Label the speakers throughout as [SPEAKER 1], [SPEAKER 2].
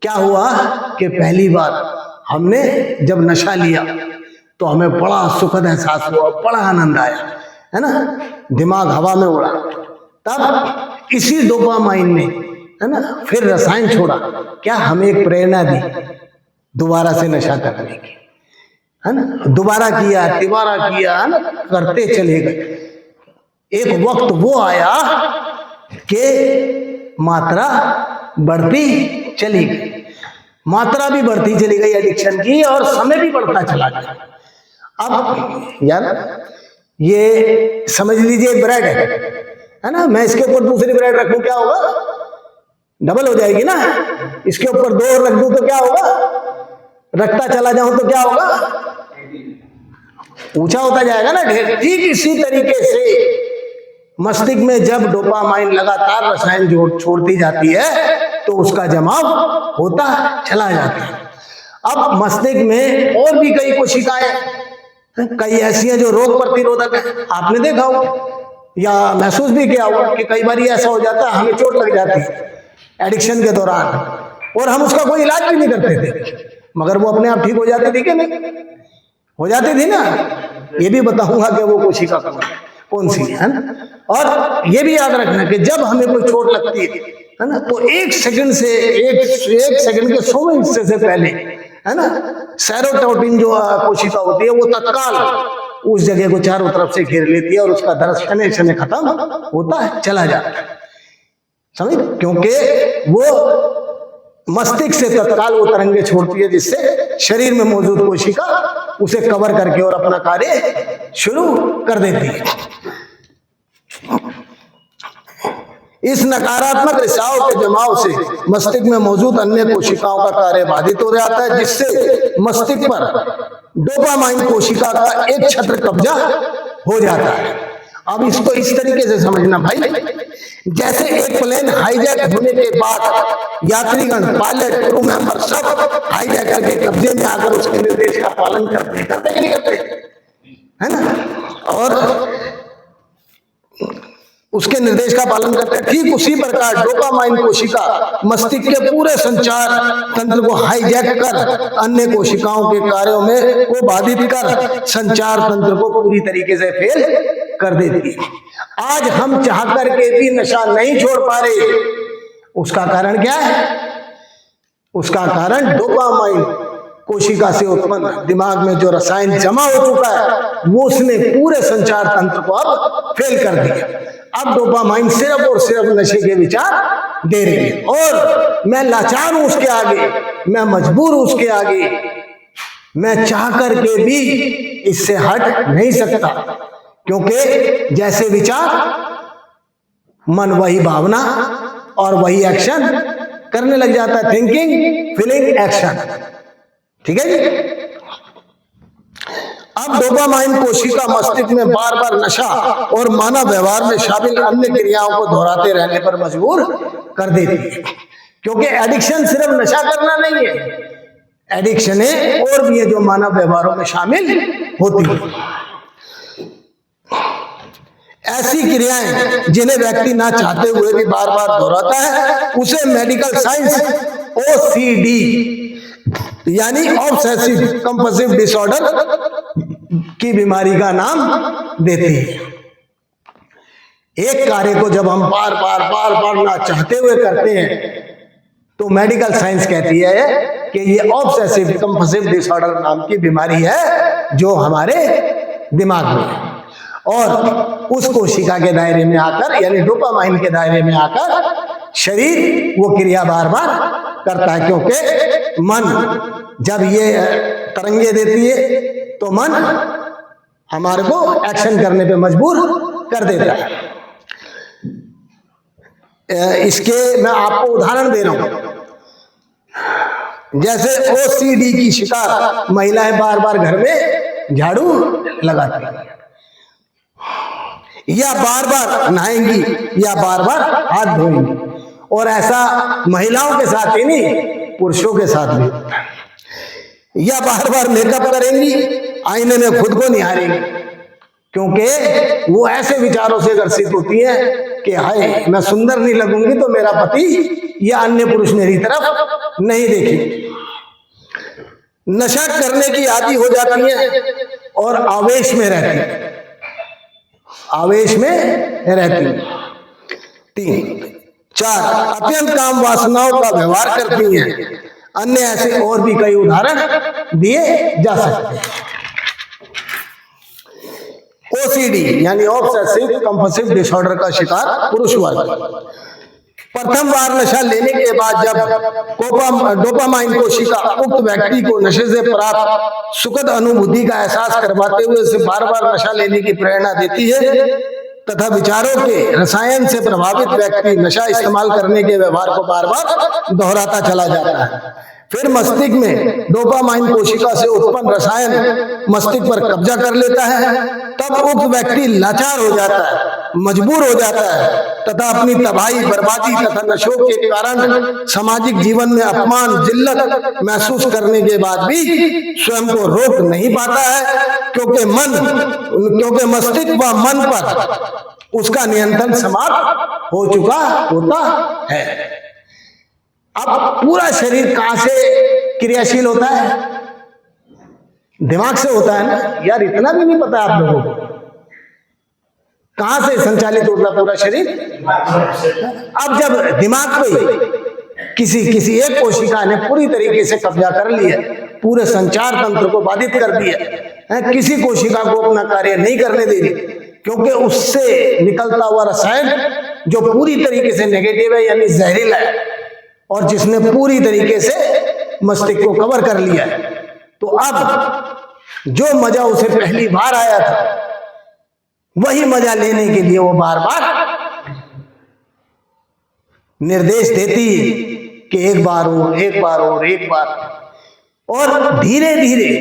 [SPEAKER 1] क्या हुआ कि पहली बार हमने जब नशा लिया तो हमें बड़ा सुखद एहसास हुआ, बड़ा आनंद आया, है ना, दिमाग हवा में उड़ा। तब इसी डोपामाइन ने, है ना, फिर रसायन छोड़ा, क्या हमें एक प्रेरणा दी दोबारा से नशा करने की, है ना। दोबारा किया, तिबारा किया, है ना, करते चले गए। एक वक्त वो आया कि मात्रा बढ़ती चली गई, मात्रा भी बढ़ती चली गई एडिक्शन की, और समय भी बढ़ता चला गया। अब यार ये समझ लीजिए ब्रेड है ना, मैं इसके ऊपर दूसरी ब्रेड रखूं, क्या होगा? डबल हो जाएगी ना। इसके ऊपर 2 और रख दूं तो क्या होगा? रखता चला जाऊं तो क्या होगा? ऊंचा होता जाएगा ना ढेर। ठीक इसी तरीके से मस्तिष्क में जब डोपामाइन लगातार रसायन छोड़ती जाती है तो उसका जमाव होता चला जाता है। अब मस्तिष्क में और भी कई कोशिकाएं, कई ऐसी हैं जो रोग प्रतिरोधक है। आपने देखा हो या महसूस भी किया होगा कि कई बार ऐसा हो जाता है, हमें चोट लग जाती है एडिक्शन के दौरान, और हम उसका कोई इलाज भी नहीं करते थे, मगर वो अपने आप ठीक हो जाती थी कि नहीं? हो जाती थी ना। ये भी बताऊंगा कि वो कोशिका कौन सी है ना। और ये भी याद रखना कि जब हमें कोई चोट लगती है ना, तो 1 सेकंड से 1 सेकंड के 100वें हिस्से से पहले, है ना, सेरोटोनिन जो कोशिका होती है वो तत्काल उस जगह को चारों तरफ से घेर लेती है और उसका दर्द शने शने खत्म होता है, चला जाता है। समझ? क्योंकि वो मस्तिष्क से तत्काल वो तरंगे छोड़ती है, जिससे शरीर में मौजूद कोशिका उसे कवर करके और अपना कार्य शुरू कर देती है। इस नकारात्मक रिसाव के जमाव से मस्तिष्क में मौजूद अन्य कोशिकाओं का कार्य बाधित हो जाता है, जिससे मस्तिष्क पर डोपामाइन कोशिका का एक छत्र कब्जा हो जाता है। अब इसको इस तरीके से समझना भाई, जैसे एक प्लेन हाईजैक होने के बाद यात्रीगण, पायलट, क्रू मेंबर सब हाईजैकर के कब्जे में आकर उसके निर्देश का पालन करते नहीं करते, है ना, और उसके निर्देश का पालन करते हैं। ठीक उसी प्रकार डोपामाइन कोशिका मस्तिष्क के पूरे संचार तंत्र को हाईजैक कर अन्य कोशिकाओं के कार्यों में को बाधित कर संचार तंत्र को पूरी तरीके से फेल कर देती है। आज हम चाह करके भी नशा नहीं छोड़ पा रहे, उसका कारण क्या है? उसका कारण डोपामाइन कोशिका से उत्पन्न दिमाग में जो रसायन जमा हो चुका है वो उसने पूरे संचार तंत्र को अब फेल कर दिया। अब डोपामाइन सिर्फ और सिर्फ नशे के विचार दे रही है, और मैं लाचार हूं उसके आगे, मैं मजबूर हूं उसके आगे, मैं चाह करके भी इससे हट नहीं सकता, क्योंकि जैसे विचार मन वही भावना और वही एक्शन करने लग जाता है। Thinking, feeling, action. ठीक है जी। अब डोपामाइन कोशिका मस्तिष्क में बार बार नशा और मानव व्यवहार में शामिल अन्य क्रियाओं को दोहराते रहने पर मजबूर कर देती है, क्योंकि एडिक्शन सिर्फ नशा करना नहीं है, एडिक्शन है और भी है जो मानव व्यवहारों में शामिल होती है। ऐसी क्रियाएं जिन्हें व्यक्ति ना चाहते हुए भी बार बार दोहराता है उसे मेडिकल साइंस OCD यानी ऑब्सेसिव कंपल्सिव डिसऑर्डर की बीमारी का नाम देते हैं। एक कार्य को जब हम बार बार ना चाहते हुए करते हैं तो मेडिकल साइंस कहती है कि ये ऑब्सेसिव कंपल्सिव डिसऑर्डर नाम की बीमारी है जो हमारे दिमाग में है, और उस कोशिका के दायरे में आकर यानी डोपामाइन के दायरे में आकर शरीर वो क्रिया बार बार करता है, क्योंकि मन जब ये तरंगे देती है तो मन हमारे को एक्शन करने पे मजबूर कर देता है। इसके मैं आपको उदाहरण दे रहा हूं, जैसे OCD की शिकार महिलाएं बार बार घर में झाड़ू लगाती हैं, या बार बार नहाएंगी, या बार बार हाथ धोएंगी, और ऐसा महिलाओं के साथ ही नहीं पुरुषों के साथ भी होता है। या बार बार मेकअप करेंगी, आईने में खुद को निहारेंगी, क्योंकि वो ऐसे विचारों से ग्रसित होती है कि हाय मैं सुंदर नहीं लगूंगी तो मेरा पति या अन्य पुरुष मेरी तरफ नहीं देखेंगे। नशा करने की आदी हो जाती है और आवेश में रहती है, आवेश में रहती है। 3, 4 अत्यंत काम वासनाओं का व्यवहार करती हैं। अन्य ऐसे और भी कई उदाहरण दिए जा सकते हैं। ओसीडी यानी ऑब्सेसिव कंपल्सिव डिसऑर्डर का शिकार पुरुष वर्ग। प्रथम बार नशा लेने के बाद जब डोपामाइन कोशिका उक्त व्यक्ति को नशे से प्राप्त सुखद अनुभूति का एहसास करवाते हुए उसे बार बार नशा लेने की प्रेरणा देती है तथा विचारों के रसायन से प्रभावित व्यक्ति नशा इस्तेमाल करने के व्यवहार को बार बार दोहराता चला जाता है। फिर मस्तिष्क में डोपामाइन कोशिका से उत्पन्न रसायन मस्तिष्क पर कब्जा कर लेता है। तब उक्त व्यक्ति लाचार हो जाता है, मजबूर हो जाता है तथा अपनी तबाही, बर्बादी तथा नशों के कारण सामाजिक जीवन में अपमान, जिल्लत महसूस करने के बाद भी स्वयं को रोक नहीं पाता है, क्योंकि मस्तिष्क व मन पर उसका नियंत्रण समाप्त हो चुका होता है। अब पूरा शरीर कहां से क्रियाशील होता है? दिमाग से होता है ना यार, इतना भी नहीं पता आप लोगों को। कहां से संचालित होता पूरा शरीर? अब जब दिमाग पे किसी एक कोशिका ने पूरी तरीके से कब्जा कर लिया, पूरे संचार तंत्र को बाधित कर दिया, किसी कोशिका को अपना कार्य नहीं करने दे रही, क्योंकि उससे निकलता हुआ रसायन जो पूरी तरीके से नेगेटिव है यानी जहरीला है और जिसने पूरी तरीके से मस्तिष्क को कवर कर लिया है, तो अब जो मजा उसे पहली बार आया था वही मजा लेने के लिए वो बार बार निर्देश देती है कि एक बार और एक बार और एक बार। और धीरे धीरे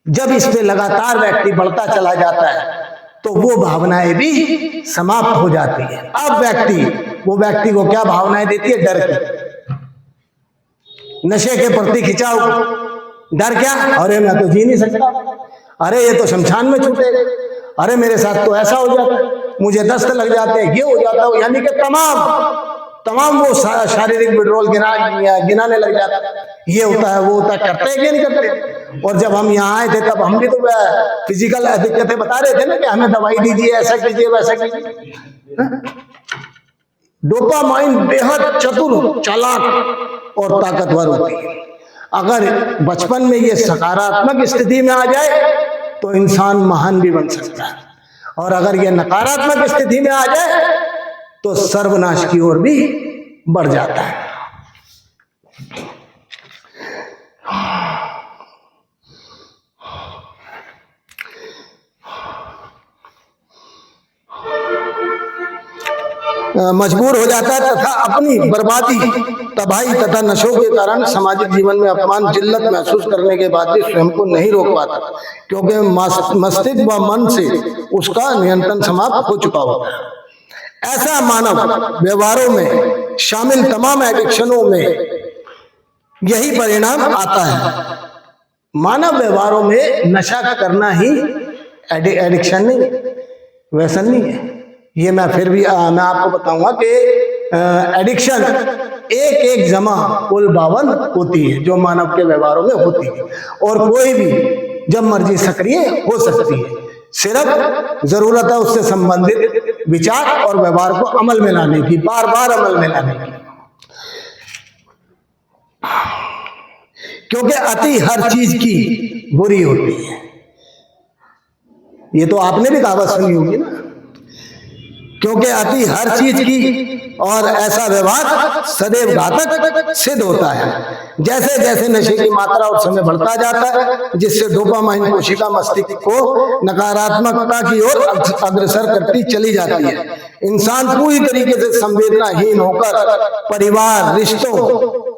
[SPEAKER 1] जब इस पे लगातार व्यक्ति बढ़ता चला जाता है तो वो भावनाएं भी समाप्त हो जाती है। अब वो व्यक्ति को क्या भावनाएं देती है? डर की, नशे के प्रति खिंचाव। डर क्या? अरे मैं तो जी नहीं सकता, अरे ये तो शमशान में छूटेगा, अरे मेरे साथ तो ऐसा हो जाता है, मुझे दस्त लग जाते हैं, ये हो जाता है, यानी कि तमाम वो शारीरिक विड्रॉल गिनाने लग जाता है। ये होता है, वो होता है, करते हैं कि नहीं करते? और जब हम यहाँ आए थे तब हम भी तो फिजिकल दिक्कतें बता रहे थे ना कि हमें दवाई दीजिए, ऐसा कीजिए, वैसा कीजिए। डोपामाइन बेहद चतुर, चालाक और ताकतवर होती है। अगर बचपन में ये सकारात्मक स्थिति में आ जाए तो इंसान महान भी बन सकता है, और अगर ये नकारात्मक स्थिति में आ जाए तो सर्वनाश की ओर भी बढ़ जाता है। मजबूर हो जाता है तथा अपनी बर्बादी, तबाही तथा नशों के कारण सामाजिक जीवन में अपमान, जिल्लत महसूस करने के बाद भी स्वयं को नहीं रोक पाता, क्योंकि मस्तिष्क व मन से उसका नियंत्रण समाप्त हो चुका होता है। ऐसा मानव व्यवहारों में शामिल तमाम एडिक्शनों में यही परिणाम आता है। मानव व्यवहारों में नशा करना ही एडिक्शन नहीं, व्यसन नहीं है। ये मैं आपको बताऊंगा कि एडिक्शन एक जमा कुल 52 होती है जो मानव के व्यवहारों में होती है, और कोई भी जब मर्जी सक्रिय हो सकती है। सिर्फ जरूरत है उससे संबंधित विचार और व्यवहार को अमल में लाने की, बार बार अमल में लाने की, क्योंकि अति हर चीज की बुरी होती है। ये तो आपने भी कहावत सुनी होगी ना, क्योंकि अति हर चीज की, और ऐसा व्यवहार सदैव घातक सिद्ध होता है। जैसे जैसे नशे की मात्रा और समय बढ़ता जाता है, जिससे डोपामाइन कोशिका मस्तिष्क को नकारात्मकता की ओर अग्रसर करती चली जाती है। इंसान पूरी तरीके से संवेदनाहीन होकर परिवार, रिश्तों,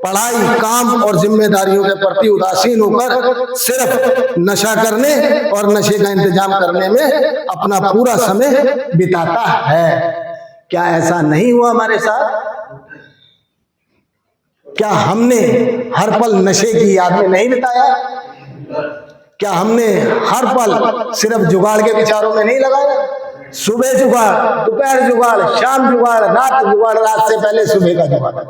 [SPEAKER 1] पढ़ाई, काम और जिम्मेदारियों के प्रति उदासीन होकर सिर्फ नशा करने और नशे का इंतजाम करने में अपना पूरा समय बिताता है। क्या ऐसा नहीं हुआ हमारे साथ? क्या हमने हर पल नशे की याद में नहीं बिताया? क्या हमने हर पल सिर्फ जुगाड़ के विचारों में नहीं लगाया? सुबह जुगाड़, दोपहर जुगाड़, शाम जुगाड़, रात जुगाड़, रात से पहले सुबह का जुगाड़,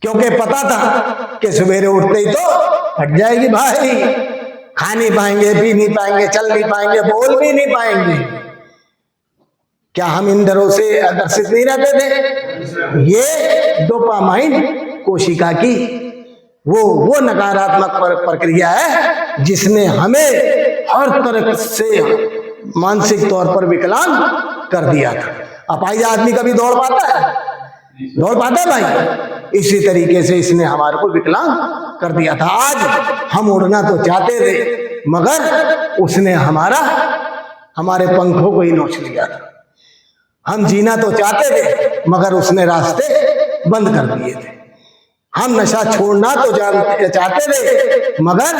[SPEAKER 1] क्योंकि पता था कि सवेरे उठते ही तो हट जाएगी भाई, खा नहीं पाएंगे, पी नहीं पाएंगे, चल नहीं पाएंगे, बोल भी नहीं पाएंगे। क्या हम इन डरों से आकर्षित नहीं रहते थे? ये डोपामाइन कोशिका की वो नकारात्मक प्रक्रिया है जिसने हमें हर तरह से मानसिक तौर पर विकलांग कर दिया था। अपाहिज आदमी कभी दौड़ पाता है? दौड़ पाता है भाई? इसी तरीके से इसने हमारे को विकलांग कर दिया था। आज हम उड़ना तो चाहते थे मगर उसने हमारे पंखों को ही नोच लिया था। हम जीना तो चाहते थे मगर उसने रास्ते बंद कर दिए थे। हम नशा छोड़ना तो चाहते थे मगर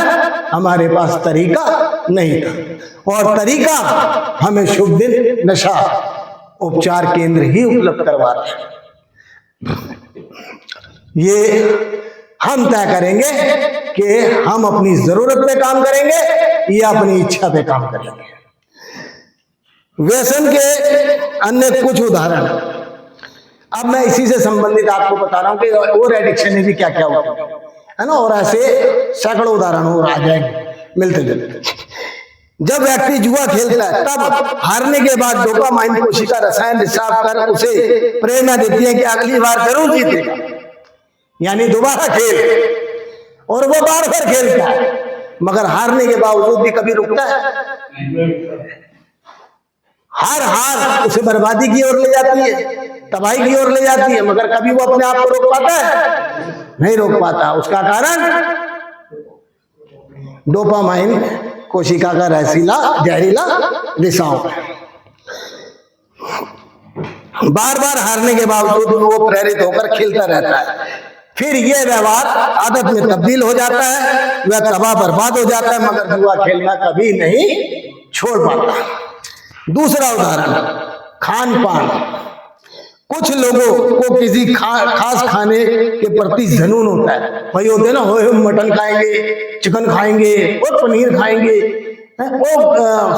[SPEAKER 1] हमारे पास तरीका नहीं था, और तरीका हमें शुभ दिन नशा उपचार केंद्र ही उपलब्ध करवाते हैं। ये हम तय करेंगे कि हम अपनी जरूरत पे काम करेंगे या अपनी इच्छा पे काम करेंगे। व्यसन के अन्य कुछ उदाहरण, अब मैं इसी से संबंधित आपको बता रहा हूं कि और एडिक्शन में भी क्या क्या होता है ना, और ऐसे सैकड़ों उदाहरण और आ जाएंगे मिलते जुलते। जब व्यक्ति जुआ खेलता है तब हारने के बाद डोपामाइन कोशिका रसायन रिसाव कर उसे प्रेरणा देती है कि अगली बार जरूर जीतेगा, यानी दोबारा खेल, और वो बार बार खेलता है मगर हारने के बावजूद भी कभी रुकता है? हार उसे बर्बादी की ओर ले जाती है, तबाही की ओर ले जाती है, मगर कभी वो अपने आप को रोक पाता है? नहीं रोक पाता। उसका कारण डोपामाइन कोशिका का जहरीला रिसाव। बार बार हारने के बावजूद वो प्रेरित होकर खेलता रहता है, फिर ये व्यवहार आदत में तब्दील हो जाता है, वह तबाह बर्बाद हो जाता है मगर जुआ खेलना कभी नहीं छोड़ पाता। दूसरा उदाहरण, खान पान। कुछ लोगों को किसी खास खाने के प्रति जुनून होता है। भाई होते हैं ना, हो मटन खाएंगे, चिकन खाएंगे और पनीर खाएंगे। वो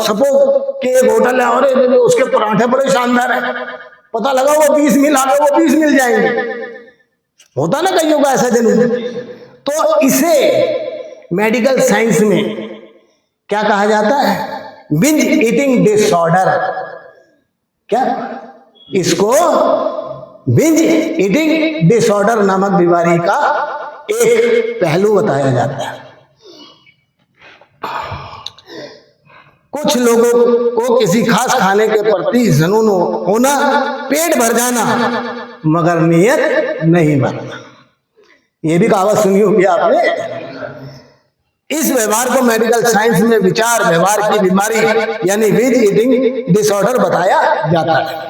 [SPEAKER 1] सपोज के एक होटल है और उसके पराठे बड़े शानदार है, पता लगा वो 20 मिल आ गए, वो 20 मिल जाएंगे। होता ना कईयों का ऐसा जुनून। तो इसे मेडिकल साइंस में क्या कहा जाता है? Binge eating disorder. क्या इसको बिंज ईटिंग डिसऑर्डर नामक बीमारी का एक पहलू बताया जाता है। कुछ लोगों को किसी खास खाने के प्रति जुनून होना, पेट भर जाना मगर नियत नहीं बनना। ये भी कहावत सुनी होगी आपने। इस व्यवहार को मेडिकल साइंस में विचार व्यवहार की बीमारी यानी बिंज ईटिंग डिसऑर्डर बताया जाता है।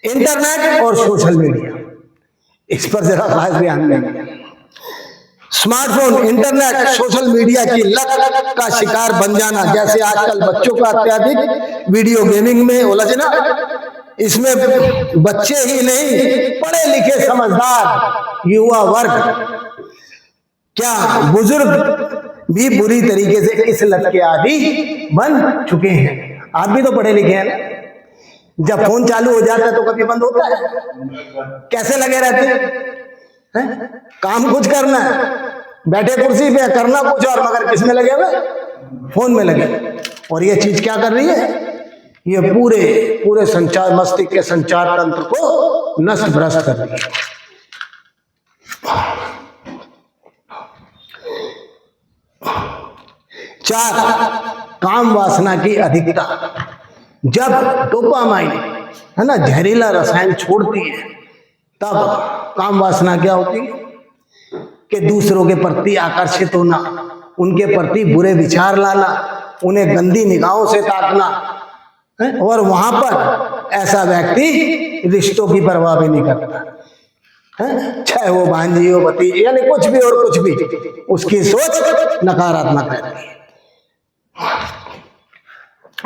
[SPEAKER 1] इंटरनेट और सोशल मीडिया, इस पर जरा खास ध्यान देंगे। स्मार्टफोन, इंटरनेट, सोशल मीडिया की लत का शिकार बन जाना, जैसे आजकल बच्चों का अत्यधिक वीडियो गेमिंग में उलझना। इसमें बच्चे ही नहीं, पढ़े लिखे समझदार युवा वर्ग, क्या बुजुर्ग भी बुरी तरीके से इस लत के आदी बन चुके हैं। आप भी तो पढ़े लिखे हैं ना, जब फोन चालू हो जाता है तो कभी बंद होता है? कैसे लगे रहते हैं? काम कुछ करना है, बैठे कुर्सी पे करना कुछ और, मगर किस में लगे हुए? फोन में लगे। और ये चीज क्या कर रही है? ये पूरे संचार, मस्तिष्क के संचार तंत्र को नष्ट भ्रष्ट कर रही है। चार, काम वासना की अधिकता। जब डोपामाइन है ना जहरीला रसायन छोड़ती है तब काम वासना क्या होती है कि दूसरों के प्रति आकर्षित होना, उनके प्रति बुरे विचार लाना, उन्हें गंदी निगाहों से ताकना, और वहां पर ऐसा व्यक्ति रिश्तों की परवाह भी नहीं करता, चाहे वो भांजी हो, भतीजी, यानी कुछ भी और कुछ भी, उसकी सोच नकारात्मक रहती है।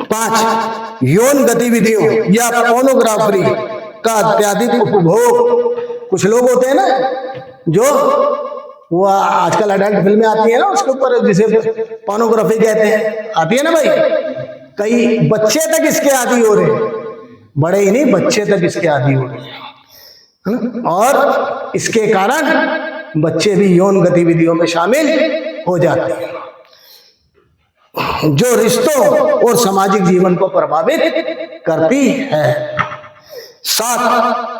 [SPEAKER 1] 5, यौन गतिविधियों या पोर्नोग्राफी का अत्यधिक उपभोग। कुछ लोग होते हैं ना जो वो आजकल अडल्ट फिल्में आती है ना, उसके ऊपर जिसे पोर्नोग्राफी कहते हैं, आती है ना भाई, कई बच्चे तक इसके आदी हो रहे हैं। बड़े ही नहीं, बच्चे तक इसके आदी हो गए। और इसके कारण बच्चे भी यौन गतिविधियों में शामिल हो जाते हैं, जो रिश्तों और सामाजिक जीवन को प्रभावित करती है। सात,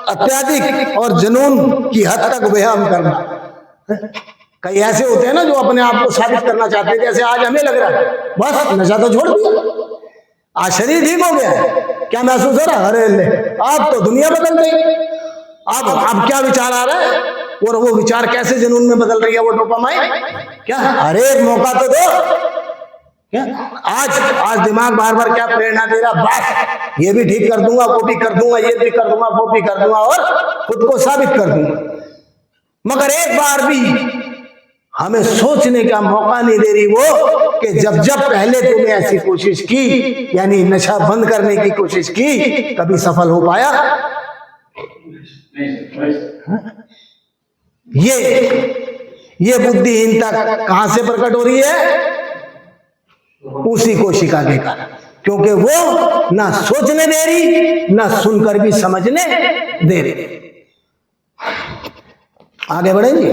[SPEAKER 1] अत्यधिक और जुनून की हद तक व्यायाम करना। कई ऐसे होते हैं ना जो अपने आप को साबित करना चाहते हैं, जैसे आज हमें लग रहा है बस नशा तो छोड़ दिया, आज शरीर ठीक हो गया है, क्या महसूस हो रहा है? अरे ले, आप तो दुनिया बदल गई। अब क्या विचार आ रहा है, और वो विचार कैसे जुनून में बदल रही है? वो डोपामाइन। क्या अरे एक मौका तो दो। क्या आज दिमाग बार बार क्या प्रेरणा दे रहा, बस ये भी ठीक कर दूंगा, वो भी कर दूंगा, ये भी कर दूंगा, वो भी कर दूंगा, और खुद को साबित कर दूंगा। मगर एक बार भी हमें सोचने का मौका नहीं दे रही वो कि जब पहले तुमने ऐसी कोशिश की, यानी नशा बंद करने की कोशिश की, कभी सफल हो पाया? ये बुद्धिहीनता कहां से प्रकट हो रही है? उसी कोशिका के कारण, क्योंकि वो ना सोचने दे रही, ना सुनकर भी समझने दे रही। आगे बढ़ेंगे।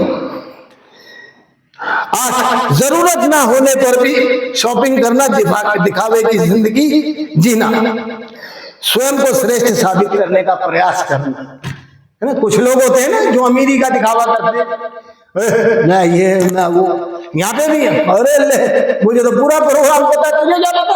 [SPEAKER 1] 8, जरूरत ना होने पर भी शॉपिंग करना, दिखावे की जिंदगी जीना, स्वयं को श्रेष्ठ साबित करने का प्रयास करना, है ना। कुछ लोग होते हैं ना जो अमीरी का दिखावा करते हैं, ना ये ना वो, यहाँ पे भी है। अरे ले, मुझे तो पूरा प्रोग्राम पता है, तुझे क्या पता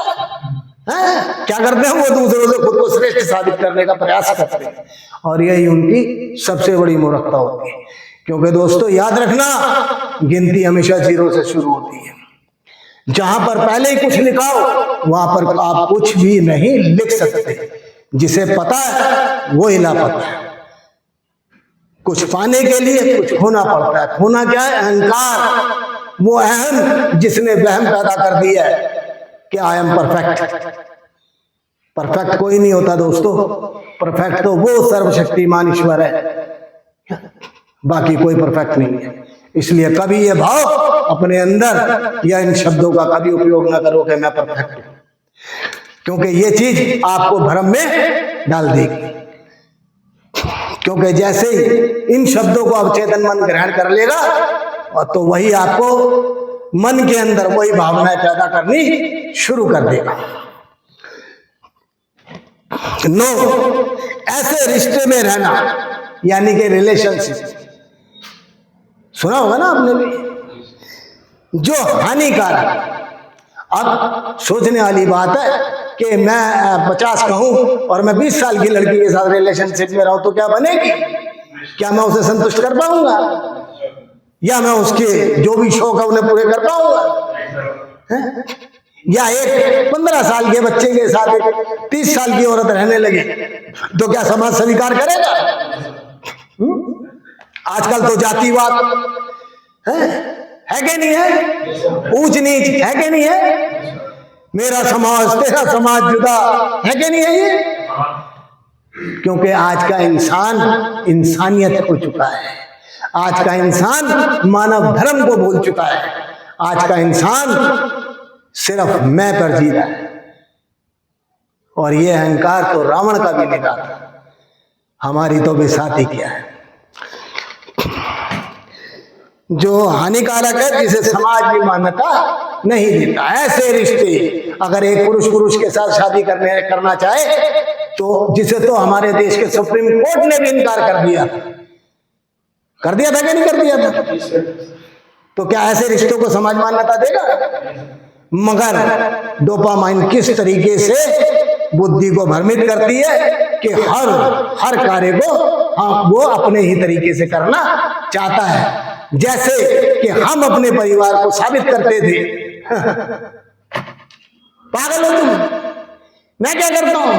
[SPEAKER 1] है? क्या करते हैं वो? दूसरों से खुद को श्रेष्ठ साबित करने का प्रयास करते हैं, और यही उनकी सबसे बड़ी मूर्खता होती है। क्योंकि दोस्तों याद रखना, गिनती हमेशा 0 से शुरू होती है। जहां पर पहले ही कुछ लिखा हो, वहां पर आप कुछ भी नहीं लिख सकते। जिसे पता है वो ही लापता है। कुछ पाने के लिए कुछ खोना पड़ता है। खोना क्या है? अहंकार, वो अहम जिसने वहम पैदा कर दिया है कि आई एम परफेक्ट। परफेक्ट कोई नहीं होता दोस्तों, परफेक्ट तो वो सर्वशक्तिमान ईश्वर है, बाकी कोई परफेक्ट नहीं है। इसलिए कभी ये भाव अपने अंदर या इन शब्दों का कभी उपयोग ना करो कि मैं परफेक्ट हूं, क्योंकि ये चीज आपको भ्रम में डाल देगी। क्योंकि जैसे ही इन शब्दों को अवचेतन मन ग्रहण कर लेगा, और तो वही आपको मन के अंदर वही भावनाएं पैदा करनी शुरू कर देगा। 9, ऐसे रिश्ते में रहना, यानी कि रिलेशनशिप, सुना होगा ना आपने भी, जो हानिकारक। अब सोचने वाली बात है कि मैं 50 कहूं और मैं 20 साल की लड़की के साथ रिलेशनशिप में रहूं तो क्या बनेगी? क्या मैं उसे संतुष्ट कर पाऊंगा? या मैं उसके जो भी शौक है उन्हें पूरे कर पाऊंगा? या एक 15 साल के बच्चे के साथ एक 30 साल की औरत रहने लगे तो क्या समाज स्वीकार करेगा? आजकल तो जातिवाद है कि नहीं है? ऊंच नीच है कि नहीं है? मेरा समाज तेरा समाज जुदा है कि नहीं है ये? क्योंकि आज का इंसान इंसानियत खो चुका है। आज का इंसान मानव धर्म को भूल चुका है। आज का इंसान सिर्फ मैं पर जी रहा है। और ये अहंकार तो रावण का भी निकाल था, हमारी तो बेसाती क्या है। जो हानिकारक है, जिसे समाज भी मान्यता नहीं देता। ऐसे रिश्ते, अगर एक पुरुष के साथ शादी करना चाहे तो, जिसे तो हमारे देश के सुप्रीम कोर्ट ने भी इनकार कर दिया था कि नहीं कर दिया था? तो क्या ऐसे रिश्तों को समाज मान्यता देगा? मगर डोपामाइन किस तरीके से बुद्धि को भ्रमित करती है कि हर कार्य को वो अपने ही तरीके से करना चाहता है। जैसे कि हम अपने परिवार को साबित करते थे, पागल हो तुम, मैं क्या करता हूं,